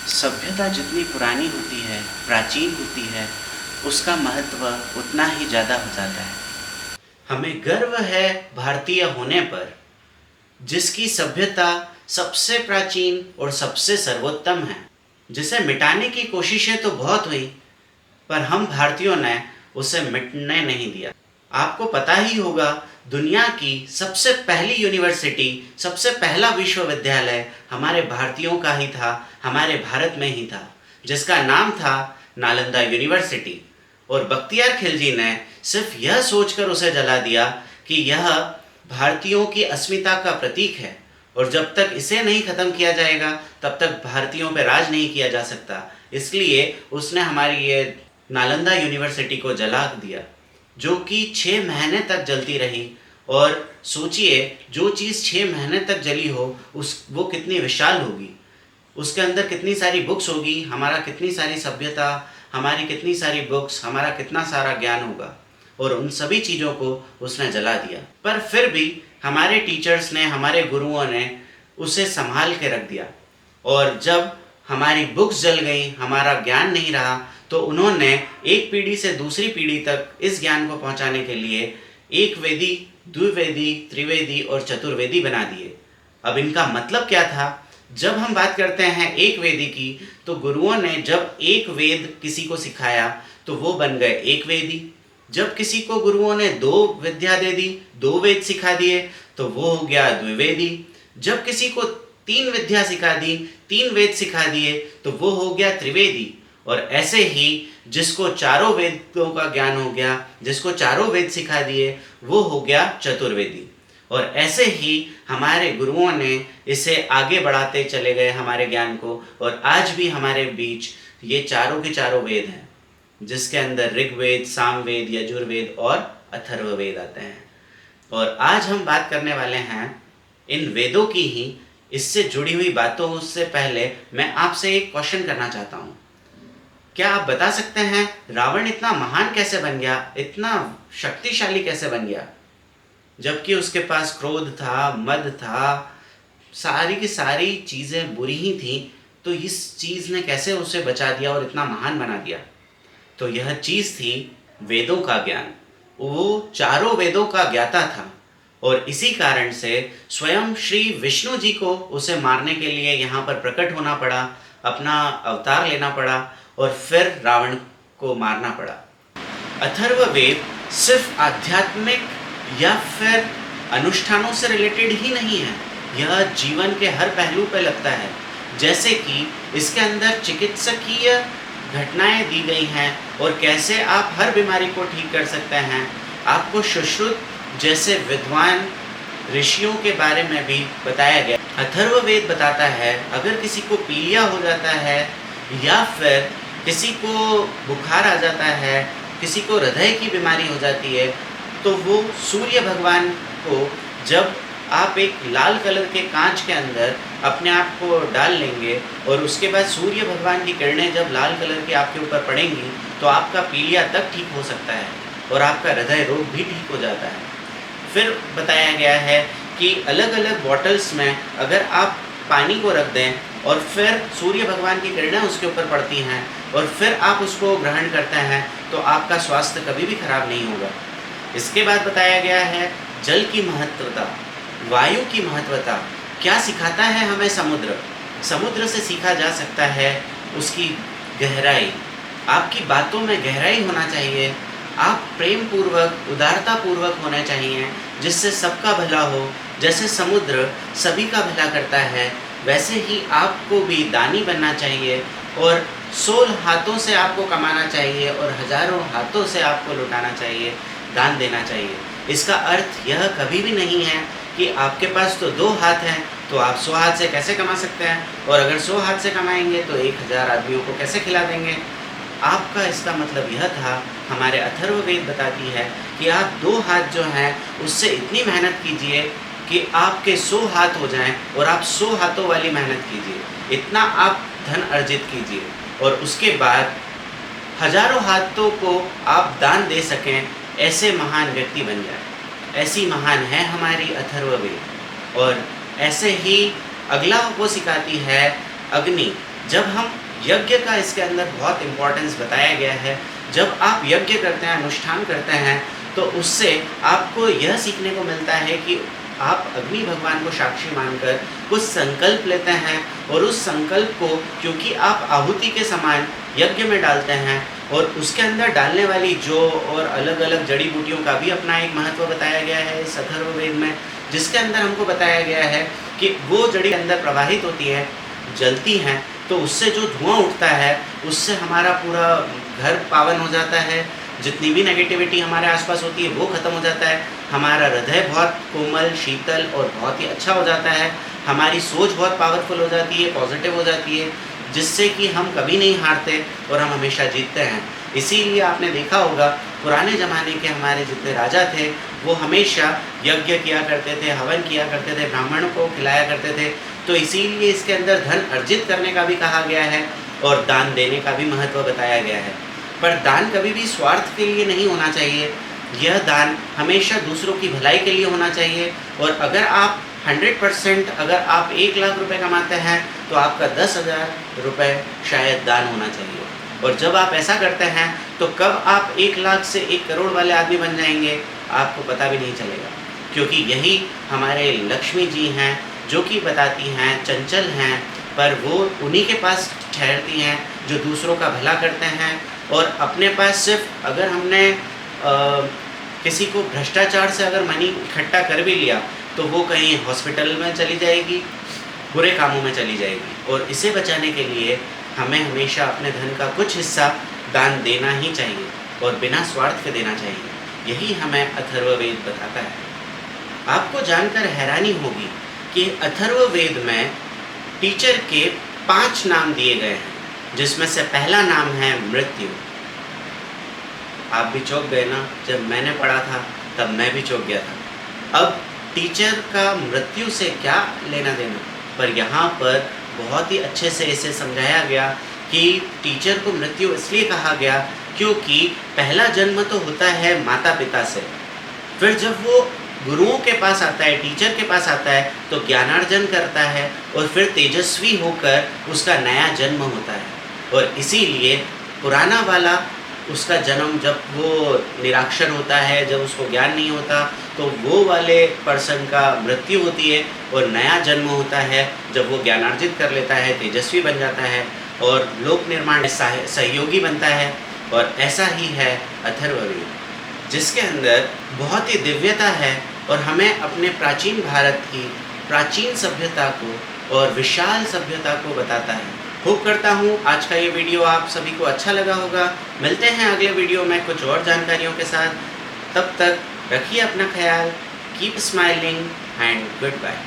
सभ्यता जितनी पुरानी होती है, प्राचीन होती है, उसका महत्व उतना ही ज़्यादा हो जाता है। हमें गर्व है भारतीय होने पर, जिसकी सभ्यता सबसे प्राचीन और सबसे सर्वोत्तम है। जिसे मिटाने की कोशिशें तो बहुत हुई, पर हम भारतीयों ने उसे मिटने नहीं दिया। आपको पता ही होगा, दुनिया की सबसे पहली यूनिवर्सिटी, सबसे पहला विश्वविद्यालय हमारे भारतीयों का ही था, हमारे भारत में ही था, जिसका नाम था नालंदा यूनिवर्सिटी। और बख्तियार खिलजी ने सिर्फ यह सोचकर उसे जला दिया कि यह भारतीयों की अस्मिता का प्रतीक है, और जब तक इसे नहीं खत्म किया जाएगा तब तक भारतीयों पर राज नहीं किया जा सकता। इसलिए उसने हमारी ये नालंदा यूनिवर्सिटी को जला दिया, जो कि 6 महीने तक जलती रही। और सोचिए, जो चीज़ 6 महीने तक जली हो वो कितनी विशाल होगी, उसके अंदर कितनी सारी बुक्स होगी, हमारा कितनी सारी सभ्यता, हमारी कितनी सारी बुक्स, हमारा कितना सारा ज्ञान होगा। और उन सभी चीज़ों को उसने जला दिया। पर फिर भी हमारे टीचर्स ने, हमारे गुरुओं ने उसे संभाल के रख दिया। और जब हमारी बुक्स जल गई, हमारा ज्ञान नहीं रहा, तो उन्होंने एक पीढ़ी से दूसरी पीढ़ी तक इस ज्ञान को पहुंचाने के लिए एक वेदी, द्विवेदी, त्रिवेदी और चतुर्वेदी बना दिए। अब इनका मतलब क्या था? जब हम बात करते हैं एक वेदी की, तो गुरुओं ने जब एक वेद किसी को सिखाया तो वो बन गए एक वेदी। जब किसी को गुरुओं ने 2 विद्या दे दी, 2 वेद सिखा दिए, तो वो हो गया द्विवेदी। जब किसी को 3 विद्या सिखा दी, 3 वेद सिखा दिए, तो वो हो गया त्रिवेदी। और ऐसे ही जिसको चारों वेदों का ज्ञान हो गया, जिसको चारों वेद सिखा दिए, वो हो गया चतुर्वेदी। और ऐसे ही हमारे गुरुओं ने इसे आगे बढ़ाते चले गए हमारे ज्ञान को, और आज भी हमारे बीच ये चारों के चारों वेद हैं, जिसके अंदर ऋग्वेद, सामवेद, यजुर्वेद और अथर्ववेद आते हैं। और आज हम बात करने वाले हैं इन वेदों की ही। इससे जुड़ी हुई बातों से पहले मैं आपसे एक क्वेश्चन करना चाहता हूँ। क्या आप बता सकते हैं रावण इतना महान कैसे बन गया, इतना शक्तिशाली कैसे बन गया, जबकि उसके पास क्रोध था, मद था, सारी की सारी चीज़ें बुरी ही थी। तो इस चीज़ ने कैसे उसे बचा दिया और इतना महान बना दिया? तो यह चीज़ थी वेदों का ज्ञान। वो चारों वेदों का ज्ञाता था, और इसी कारण से स्वयं श्री विष्णु जी को उसे मारने के लिए यहाँ पर प्रकट होना पड़ा, अपना अवतार लेना पड़ा, और फिर रावण को मारना पड़ा। अथर्ववेद सिर्फ आध्यात्मिक या फिर अनुष्ठानों से रिलेटेड ही नहीं है, यह जीवन के हर पहलू पर लगता है। जैसे कि इसके अंदर चिकित्सकीय घटनाएं दी गई हैं, और कैसे आप हर बीमारी को ठीक कर सकते हैं। आपको सुश्रुत जैसे विद्वान ऋषियों के बारे में भी बताया गया। अथर्ववेद बताता है, अगर किसी को पीलिया हो जाता है, या फिर किसी को बुखार आ जाता है, किसी को हृदय की बीमारी हो जाती है, तो वो सूर्य भगवान को जब आप एक लाल कलर के कांच के अंदर अपने आप को डाल लेंगे, और उसके बाद सूर्य भगवान की किरणें जब लाल कलर की आपके ऊपर पड़ेंगी, तो आपका पीलिया तक ठीक हो सकता है, और आपका हृदय रोग भी ठीक हो जाता है। फिर बताया गया है कि अलग अलग बॉटल्स में अगर आप पानी को रख दें, और फिर सूर्य भगवान की किरणें उसके ऊपर पड़ती हैं, और फिर आप उसको ग्रहण करते हैं, तो आपका स्वास्थ्य कभी भी खराब नहीं होगा। इसके बाद बताया गया है जल की महत्वता, वायु की महत्वता। क्या सिखाता है हमें समुद्र? समुद्र से सीखा जा सकता है उसकी गहराई। आपकी बातों में गहराई होना चाहिए, आप प्रेम पूर्वक, उदारता पूर्वक होने चाहिए, जिससे सबका भला हो। जैसे समुद्र सभी का भला करता है, वैसे ही आपको भी दानी बनना चाहिए, और 16 हाथों से आपको कमाना चाहिए, और हजारों हाथों से आपको लुटाना चाहिए, दान देना चाहिए। इसका अर्थ यह कभी भी नहीं है कि आपके पास तो 2 हाथ हैं, तो आप 100 हाथ से कैसे कमा सकते हैं, और अगर 100 हाथ से कमाएंगे तो 1000 आदमियों को कैसे खिला देंगे। आपका इसका मतलब यह था, हमारे अथर्ववेद बताती है कि आप 2 हाथ जो हैं उससे इतनी मेहनत कीजिए कि आपके 100 हाथ हो जाएं, और आप 100 हाथों वाली मेहनत कीजिए, इतना आप धन अर्जित कीजिए, और उसके बाद हजारों हाथों को आप दान दे सकें, ऐसे महान व्यक्ति बन जाए। ऐसी महान है हमारी अथर्ववेद। और ऐसे ही अगला वो सिखाती है अग्नि, जब हम यज्ञ का इसके अंदर बहुत इम्पोर्टेंस बताया गया है। जब आप यज्ञ करते हैं, अनुष्ठान करते हैं, तो उससे आपको यह सीखने को मिलता है कि आप अग्नि भगवान को साक्षी मानकर कुछ संकल्प लेते हैं और उस संकल्प को, क्योंकि आप आहुति के समान यज्ञ में डालते हैं और उसके अंदर डालने वाली जो और अलग अलग जड़ी बूटियों का भी अपना एक महत्व बताया गया है इस अथर्ववेद में, जिसके अंदर हमको बताया गया है कि वो जड़ी अंदर प्रवाहित होती है, जलती हैं, तो उससे जो धुआं उठता है उससे हमारा पूरा घर पावन हो जाता है। जितनी भी नेगेटिविटी हमारे आसपास होती है वो ख़त्म हो जाता है। हमारा हृदय बहुत कोमल, शीतल और बहुत ही अच्छा हो जाता है। हमारी सोच बहुत पावरफुल हो जाती है, पॉजिटिव हो जाती है, जिससे कि हम कभी नहीं हारते और हम हमेशा जीतते हैं। इसीलिए आपने देखा होगा पुराने ज़माने के हमारे जितने राजा थे वो हमेशा यज्ञ किया करते थे, हवन किया करते थे, ब्राह्मणों को खिलाया करते थे। तो इसीलिए इसके अंदर धन अर्जित करने का भी कहा गया है और दान देने का भी महत्व बताया गया है। पर दान कभी भी स्वार्थ के लिए नहीं होना चाहिए। यह दान हमेशा दूसरों की भलाई के लिए होना चाहिए। और अगर आप 100% अगर आप 1 लाख रुपए कमाते हैं तो आपका 10,000 रुपये शायद दान होना चाहिए। और जब आप ऐसा करते हैं तो कब आप 1 लाख से 1 करोड़ वाले आदमी बन जाएंगे आपको पता भी नहीं चलेगा। क्योंकि यही हमारे लक्ष्मी जी हैं जो कि बताती हैं, चंचल हैं, पर वो उन्हीं के पास ठहरती हैं जो दूसरों का भला करते हैं। और अपने पास सिर्फ अगर हमने किसी को भ्रष्टाचार से अगर मनी इकट्ठा कर भी लिया तो वो कहीं हॉस्पिटल में चली जाएगी, बुरे कामों में चली जाएगी। और इसे बचाने के लिए हमें हमेशा अपने धन का कुछ हिस्सा दान देना ही चाहिए और बिना स्वार्थ के देना चाहिए। यही हमें अथर्ववेद बताता है। आपको जानकर हैरानी होगी कि अथर्ववेद में टीचर के 5 नाम दिए गए हैं, जिसमें से पहला नाम है मृत्यु। आप भी चौंक गए ना? जब मैंने पढ़ा था तब मैं भी चौंक गया था। अब टीचर का मृत्यु से क्या लेना देना, पर यहाँ पर बहुत ही अच्छे से इसे समझाया गया कि टीचर को मृत्यु इसलिए कहा गया क्योंकि पहला जन्म तो होता है माता पिता से, फिर जब वो गुरुओं के पास आता है, टीचर के पास आता है, तो ज्ञानार्जन करता है और फिर तेजस्वी होकर उसका नया जन्म होता है। और इसीलिए पुराना वाला उसका जन्म जब वो निराक्षर होता है, जब उसको ज्ञान नहीं होता, तो वो वाले पर्सन का मृत्यु होती है और नया जन्म होता है जब वो ज्ञानार्जित कर लेता है, तेजस्वी बन जाता है और लोक निर्माण में सहयोगी बनता है। और ऐसा ही है अथर्ववेद, जिसके अंदर बहुत ही दिव्यता है और हमें अपने प्राचीन भारत की प्राचीन सभ्यता को और विशाल सभ्यता को बताता है। होप करता हूँ आज का ये वीडियो आप सभी को अच्छा लगा होगा। मिलते हैं अगले वीडियो में कुछ और जानकारियों के साथ। तब तक रखिए अपना ख्याल। Keep smiling and good bye.